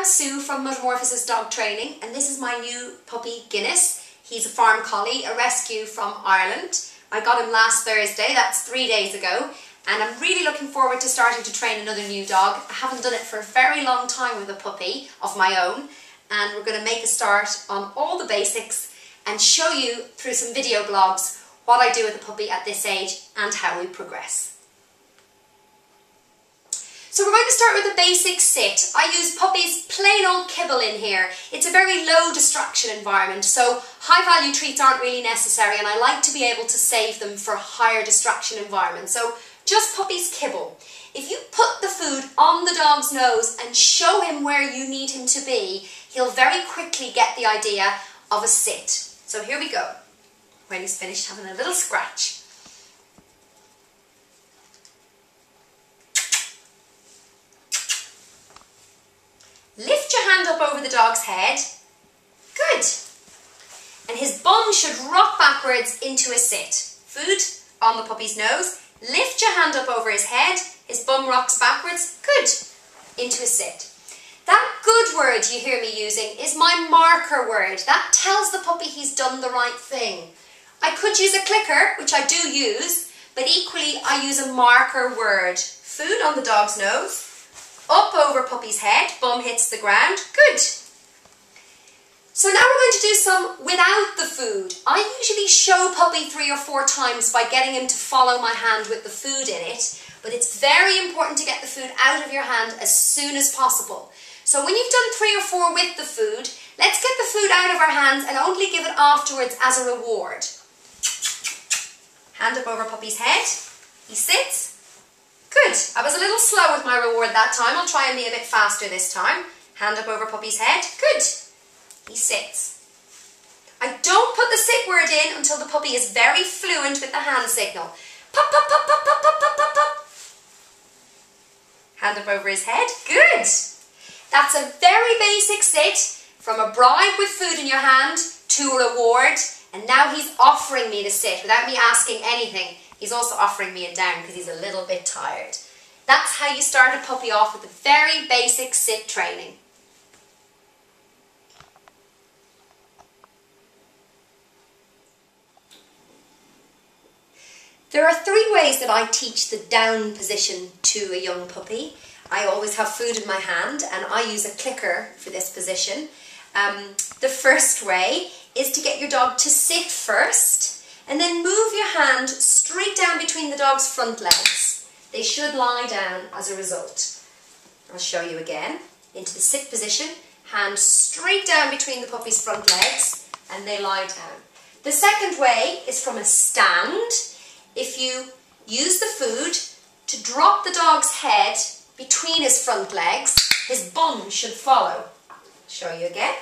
Sue from Muttamorphosis Dog Training, and this is my new puppy Guinness. He's a farm collie, a rescue from Ireland. I got him last Thursday, that's 3 days ago, and I'm really looking forward to starting to train another new dog. I haven't done it for a very long time with a puppy of my own, and we're going to make a start on all the basics and show you through some video blogs what I do with a puppy at this age and how we progress. So we're going to start with a basic sit. I use Puppy's plain old kibble in here. It's a very low distraction environment, so high value treats aren't really necessary, and I like to be able to save them for higher distraction environments. So just Puppy's kibble. If you put the food on the dog's nose and show him where you need him to be, he'll very quickly get the idea of a sit. So here we go. When he's finished having a little scratch. Lift your hand up over the dog's head. Good. And his bum should rock backwards into a sit. Food on the puppy's nose. Lift your hand up over his head. His bum rocks backwards. Good. Into a sit. That good word you hear me using is my marker word. That tells the puppy he's done the right thing. I could use a clicker, which I do use, but equally I use a marker word. Food on the dog's nose. Up over puppy's head, bum hits the ground. Good. So now we're going to do some without the food. I usually show puppy 3 or 4 times by getting him to follow my hand with the food in it, but it's very important to get the food out of your hand as soon as possible. So when you've done 3 or 4 with the food, let's get the food out of our hands and only give it afterwards as a reward. Hand up over puppy's head. He sits. Good. I was a little slow with my reward that time. I'll try and be a bit faster this time. Hand up over puppy's head. Good. He sits. I don't put the sit word in until the puppy is very fluent with the hand signal. Pop, pop, pop, pop, pop, pop, pop, pop, pop. Hand up over his head. Good. That's a very basic sit, from a bribe with food in your hand to a reward, and now he's offering me the sit without me asking anything. He's also offering me a down because he's a little bit tired. That's how you start a puppy off with a very basic sit training. There are 3 ways that I teach the down position to a young puppy. I always have food in my hand and I use a clicker for this position. The first way is to get your dog to sit first and then move your hand straight down between the dog's front legs. They should lie down as a result. I'll show you again. Into the sit position, hand straight down between the puppy's front legs and they lie down. The second way is from a stand. If you use the food to drop the dog's head between his front legs, his bum should follow. Show you again.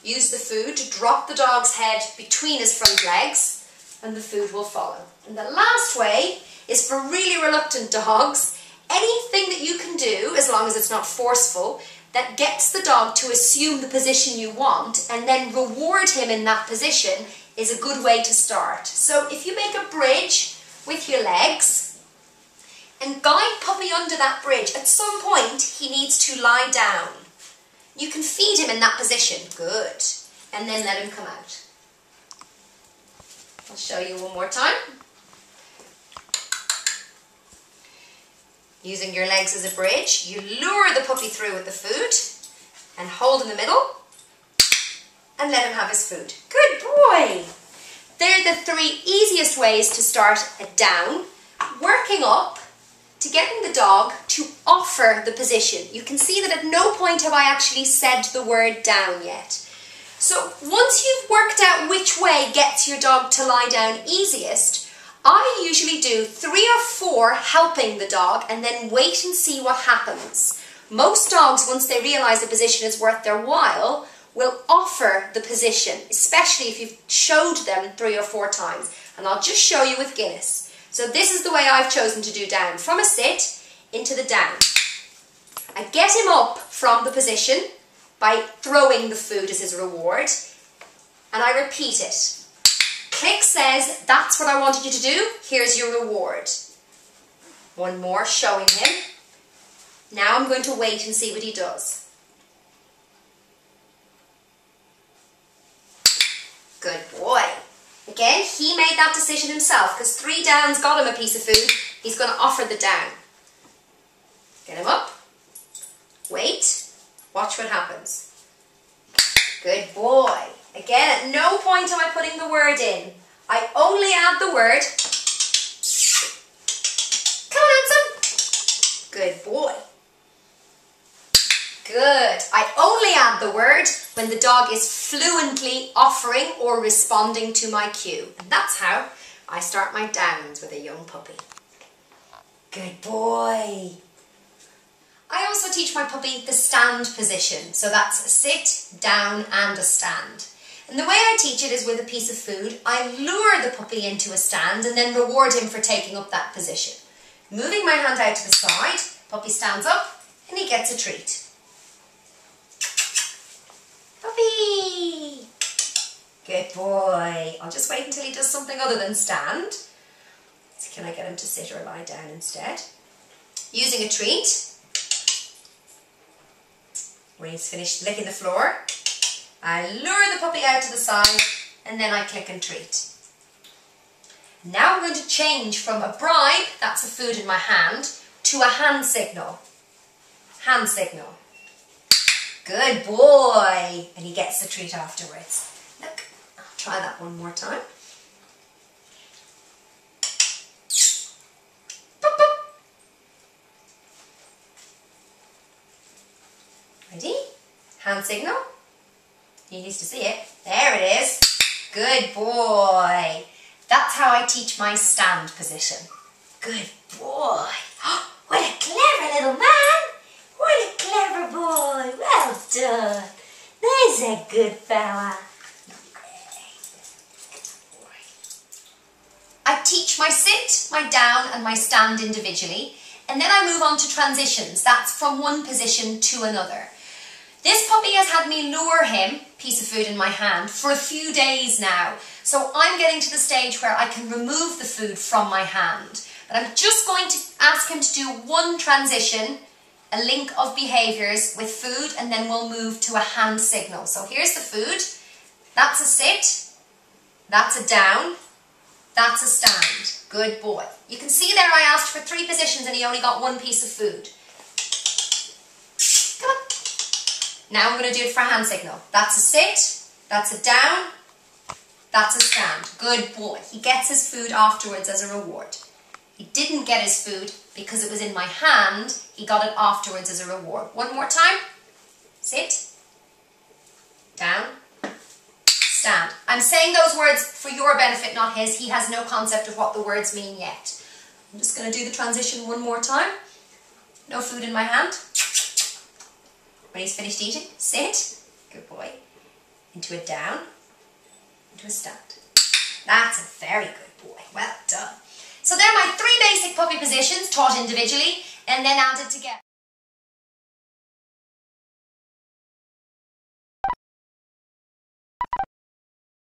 Use the food to drop the dog's head between his front legs and the food will follow. And the last way is for really reluctant dogs. Anything that you can do, as long as it's not forceful, that gets the dog to assume the position you want and then reward him in that position is a good way to start. So if you make a bridge with your legs and guide puppy under that bridge, at some point he needs to lie down. You can feed him in that position. Good. And then let him come out. I'll show you one more time. Using your legs as a bridge, you lure the puppy through with the food and hold in the middle and let him have his food. Good boy! They're the 3 easiest ways to start a down, working up to getting the dog to offer the position. You can see that at no point have I actually said the word down yet. So once you've worked out which way gets your dog to lie down easiest, I usually do 3 or 4 helping the dog and then wait and see what happens. Most dogs, once they realise the position is worth their while, will offer the position, especially if you've showed them 3 or 4 times. And I'll just show you with Guinness. So this is the way I've chosen to do down, from a sit into the down. I get him up from the position by throwing the food as his reward, and I repeat it. Click says, that's what I wanted you to do, here's your reward. One more, showing him. Now I'm going to wait and see what he does. Again, he made that decision himself because 3 downs got him a piece of food. He's going to offer the down. Get him up. Wait. Watch what happens. Good boy. Again, at no point am I putting the word in. I only add the word. Come on, handsome. Good boy. Good. I only add the word when the dog is fluently offering or responding to my cue. And that's how I start my downs with a young puppy. Good boy. I also teach my puppy the stand position. So that's a sit, down and a stand. And the way I teach it is with a piece of food. I lure the puppy into a stand and then reward him for taking up that position. Moving my hand out to the side, puppy stands up and he gets a treat. Puppy! Good boy. I'll just wait until he does something other than stand. So can I get him to sit or lie down instead? Using a treat. When he's finished licking the floor, I lure the puppy out to the side and then I click and treat. Now I'm going to change from a bribe, that's a food in my hand, to a hand signal. Hand signal. Good boy. And he gets the treat afterwards. Look, I'll try that one more time. Boop, boop. Ready? Hand signal. He needs to see it. There it is. Good boy. That's how I teach my stand position. Good boy. What a clever little man. What a clever boy. Well done. There's a good fella. I teach my sit, my down and my stand individually, and then I move on to transitions. That's from one position to another. This puppy has had me lure him, piece of food in my hand, for a few days now. So I'm getting to the stage where I can remove the food from my hand. But I'm just going to ask him to do one transition, a link of behaviours with food, and then we'll move to a hand signal. So here's the food. That's a sit. That's a down. That's a stand. Good boy. You can see there I asked for 3 positions and he only got 1 piece of food. Come on. Now I'm going to do it for a hand signal. That's a sit, that's a down, that's a stand. Good boy. He gets his food afterwards as a reward. He didn't get his food because it was in my hand. He got it afterwards as a reward. One more time. Sit, down, stand. I'm saying those words for your benefit, not his. He has no concept of what the words mean yet. I'm just going to do the transition one more time. No food in my hand. When he's finished eating, sit, good boy, into a down, into a stand. That's a very good boy, well done. So they're my 3 basic puppy positions taught individually and then added together.